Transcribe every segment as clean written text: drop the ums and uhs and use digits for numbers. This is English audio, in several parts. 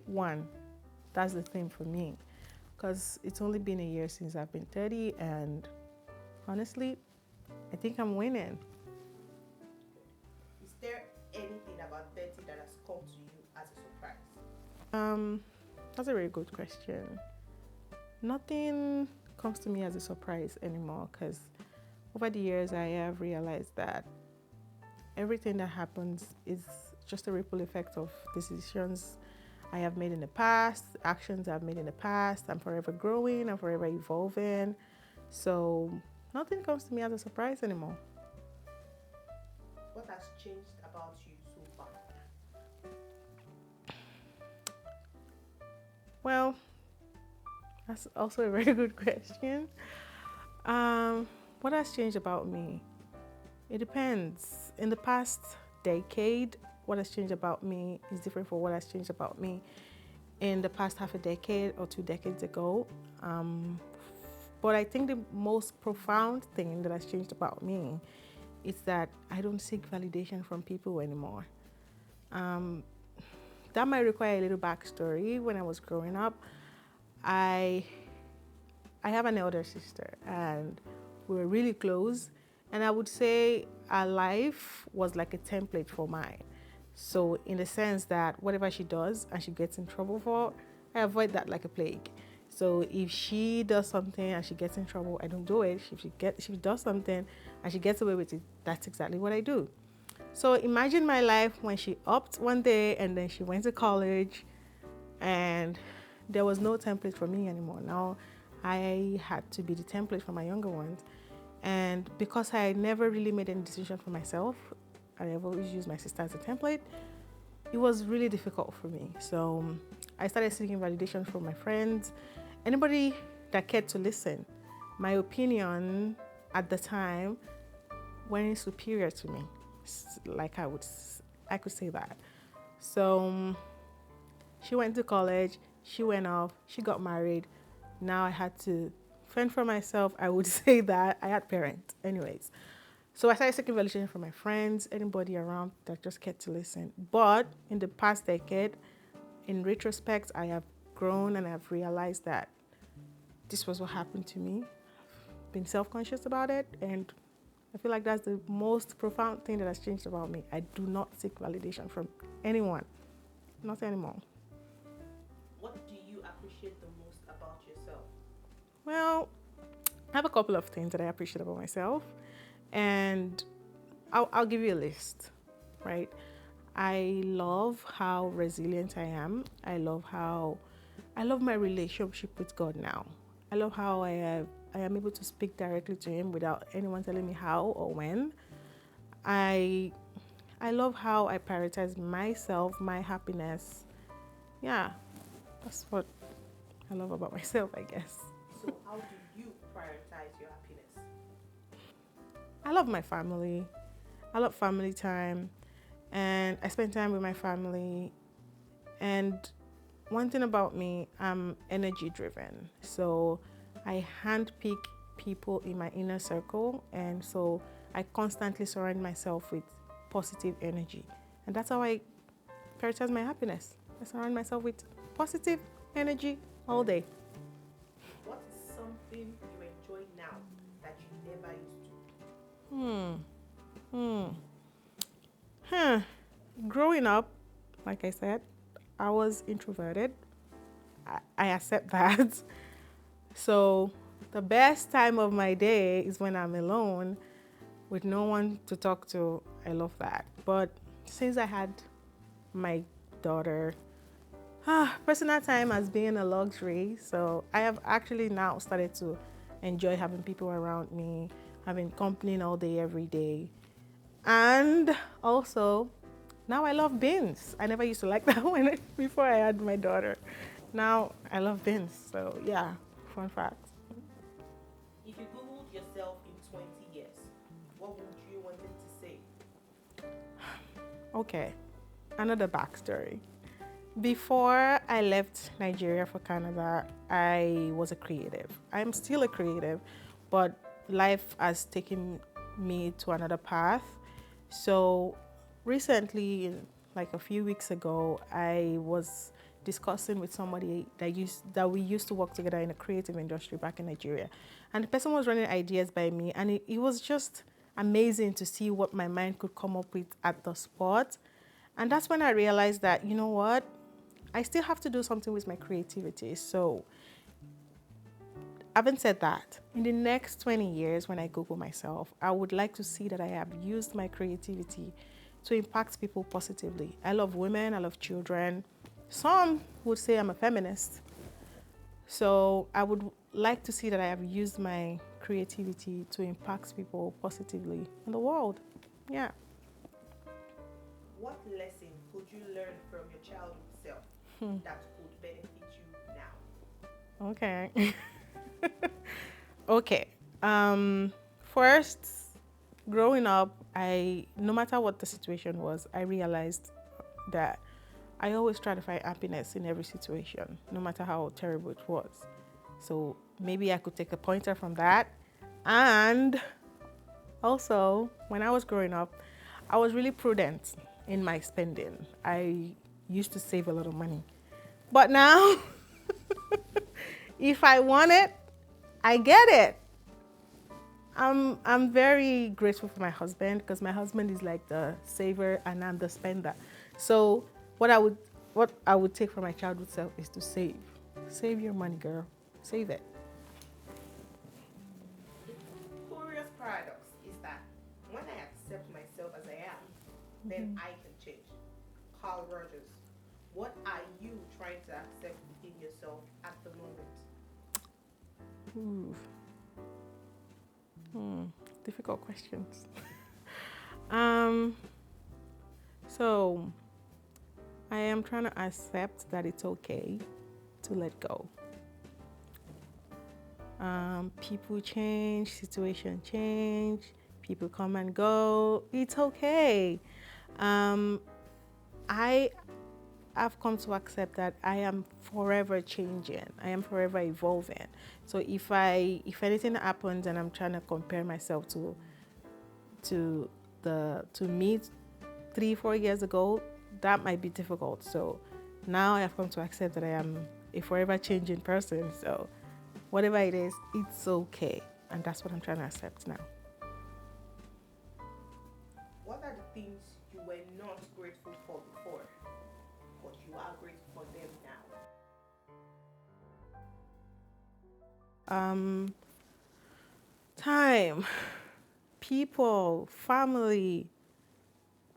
one. That's the thing for me. Because it's only been a year since I've been 30, and honestly, I think I'm winning. Is there anything about 30 that has come to you as a surprise? Um, that's a very good question. Nothing comes to me as a surprise anymore because over the years I have realized that everything that happens is just a ripple effect of decisions I have made in the past, actions I've made in the past. I'm forever growing, I'm forever evolving. So nothing comes to me as a surprise anymore. What has changed about you so far? Well, that's also a very good question. What has changed about me? It depends. In the past decade, what has changed about me is different from what has changed about me in the past half a decade or 2 decades ago. But I think the most profound thing that has changed about me is that I don't seek validation from people anymore. Um, that might require a little backstory. When I was growing up, I I have an elder sister, and we were really close. And I would say our life was like a template for mine. So, in the sense that whatever she does and she gets in trouble for, I avoid that like a plague. So, if she does something and she gets in trouble, I don't do it. If she does something and she gets away with it, that's exactly what I do. So, imagine my life when she upped one day and then she went to college and there was no template for me anymore. Now I had to be the template for my younger ones. And because I never really made any decision for myself, I have always used my sister as a template, it was really difficult for me. So I started seeking validation from my friends, anybody that cared to listen. My opinion at the time weren't superior to me. Like I could say that. So she went to college, she went off, she got married. Now I had to fend for myself. I would say that I had parents, anyways. So I started seeking validation from my friends, anybody around that just cared to listen. But in the past decade, in retrospect, I have grown and I've realized that this was what happened to me. I've been self-conscious about it, and I feel like that's the most profound thing that has changed about me. I do not seek validation from anyone, not anymore. What do you appreciate the most about yourself? Well, I have a couple of things that I appreciate about myself, and I'll give you a list, right? I love how resilient I am. I love my relationship with God now. I love how I am able to speak directly to Him without anyone telling me how or when. I I love how I prioritize myself, my happiness. Yeah, that's what I love about myself, I guess. So, how do you prioritize your happiness? I love my family. I love family time, and I spend time with my family. And one thing about me, I'm energy driven. So I handpick people in my inner circle, and so I constantly surround myself with positive energy. And that's how I prioritize my happiness. I surround myself with positive energy all day. What is something you enjoy now that you never used to? Hmm. Hmm. Huh. Growing up, like I said, I was introverted. I accept that. So the best time of my day is when I'm alone with no one to talk to. I love that. But since I had my daughter, personal time has been a luxury. So I have actually now started to enjoy having people around me, having company all day, every day. And also, now I love beans. I never used to like that before I had my daughter. Now I love beans. So yeah, fun fact. If you Googled yourself in 20 years, what would you want it to say? Okay, another backstory. Before I left Nigeria for Canada, I was a creative. I'm still a creative, but life has taken me to another path. So recently, like a few weeks ago, I was discussing with somebody that we used to work together in a creative industry back in Nigeria, and the person was running ideas by me, and it was just amazing to see what my mind could come up with at the spot. And that's when I realized that, you know what, I still have to do something with my creativity. So having said that, in the next 20 years, when I Google myself, I would like to see that I have used my creativity to impact people positively. I love women, I love children. Some would say I'm a feminist. So I would like to see that I have used my creativity to impact people positively in the world. Yeah. What lesson could you learn from your childhood self that could benefit you now? Okay. Okay. First, growing up, no matter what the situation was, I realized that I always try to find happiness in every situation, no matter how terrible it was. So maybe I could take a pointer from that. And also, when I was growing up, I was really prudent in my spending. I used to save a lot of money. But now, if I want it, I get it. I'm very grateful for my husband, because my husband is like the saver and I'm the spender. So what I would take from my childhood self is to save. Save your money, girl. Save it. The curious paradox is that when I accept myself as I am, then I can change. Carl Rogers, what are you trying to accept within yourself at the moment? Ooh. Difficult questions. um, so I am trying to accept that it's okay to let go. People change, situation change, people come and go. It's okay. I have come to accept that I am forever changing. I am forever evolving. So if anything happens and I'm trying to compare myself to me 3-4 years ago, that might be difficult. So now I have come to accept that I am a forever changing person. So whatever it is, it's okay. And that's what I'm trying to accept now. What are the things you were not grateful for before, but you are grateful for them now? Time, people, family,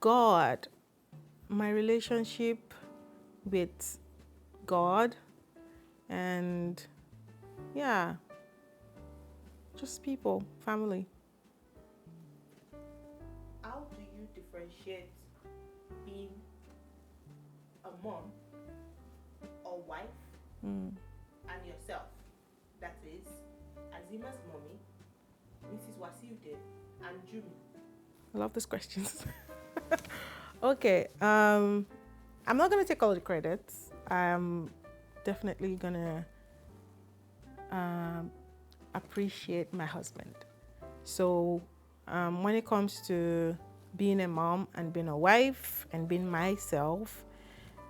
God, my relationship with God, and yeah, just people, family. How do you differentiate being a mom or wife and yourself? That is, Azima's mommy, Mrs. Wasiude, and Jumi. I love these questions. Okay, I'm not gonna take all the credits. I'm definitely gonna appreciate my husband. So when it comes to being a mom and being a wife and being myself,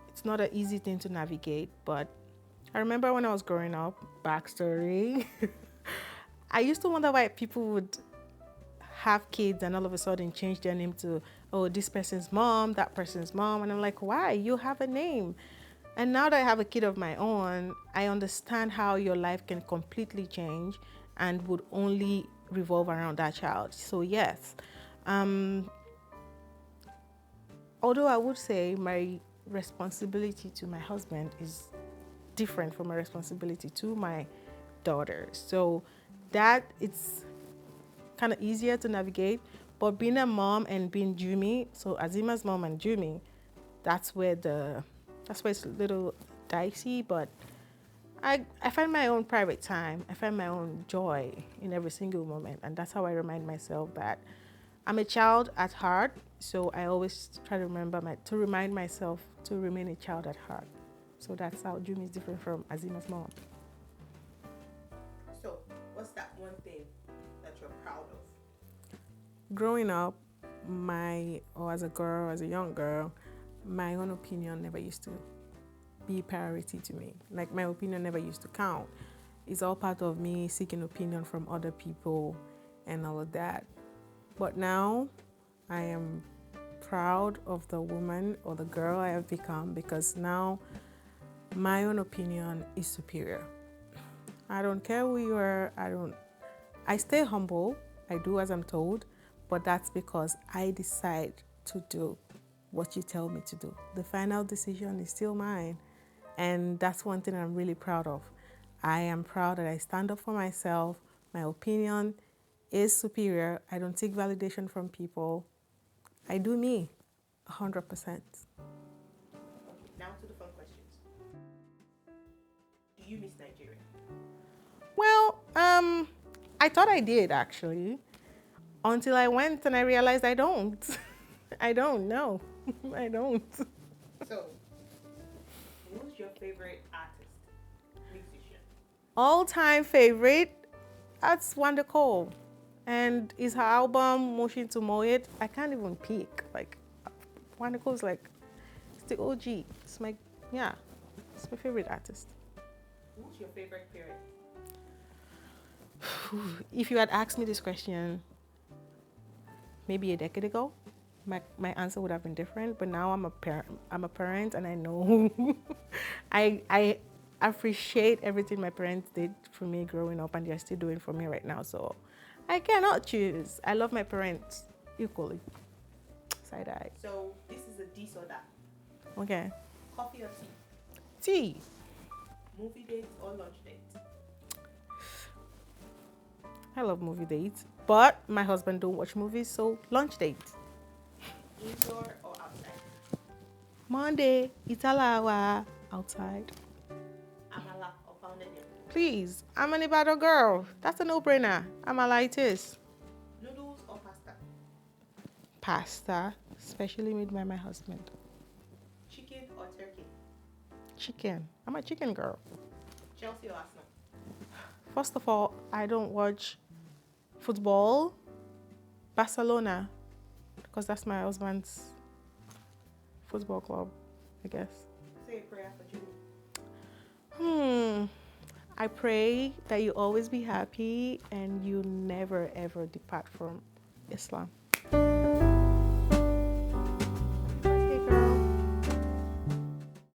it's not an easy thing to navigate. But I remember when I was growing up, backstory, I used to wonder why people would have kids and all of a sudden change their name to, oh, this person's mom, that person's mom. And I'm like, why? You have a name. And now that I have a kid of my own, I understand how your life can completely change and would only revolve around that child. So yes, although I would say my responsibility to my husband is different from my responsibility to my daughter. So that it's kind of easier to navigate. But being a mom and being Jumi, so Azima's mom and Jumi, that's where it's a little dicey, but I find my own private time. I find my own joy in every single moment. And that's how I remind myself that I'm a child at heart. So I always try to remind myself to remain a child at heart. So that's how Jumi is different from Azima's mom. So, what's that one thing that you're proud of? Growing up, as a young girl, my own opinion never used to be priority to me. Like my opinion never used to count. It's all part of me seeking opinion from other people and all of that. But now I am proud of the woman or the girl I have become, because now my own opinion is superior. I don't care who you are. I stay humble. I do as I'm told, but that's because I decide to do what you tell me to do. The final decision is still mine. And that's one thing I'm really proud of. I am proud that I stand up for myself. My opinion is superior. I don't take validation from people. I do me, 100%. Okay, now to the fun questions. Do you miss Nigeria? Well, I thought I did actually, until I went and I realized I don't. I don't know. I don't. So, who's your favorite artist, musician? All-time favorite, that's Wanda Cole. And is her album Motion to Moed. I can't even pick. Like, Wanda Cole's like, it's the OG. It's my favorite artist. Who's your favorite parent? If you had asked me this question maybe a decade ago, my answer would have been different. But now I'm a parent, and I know I appreciate everything my parents did for me growing up, and they're still doing for me right now. So I cannot choose. I love my parents equally. Side eye. So, this is a this or that. Okay. Coffee or tea? Tea. Movie dates or lunch dates? I love movie dates, but my husband don't watch movies, so lunch dates. Indoor or outside? Monday, Italawa, outside. Amala or pounded yam? Please, I'm an Ibadan girl. That's a no-brainer. Amala it is. Noodles or pasta? Pasta, especially made by my husband. Chicken or turkey? Chicken. I'm a chicken girl. Chelsea or Arsenal? First of all, I don't watch football. Barcelona, because that's my husband's football club, I guess. Say a prayer for Julie. I pray that you always be happy and you never ever depart from Islam.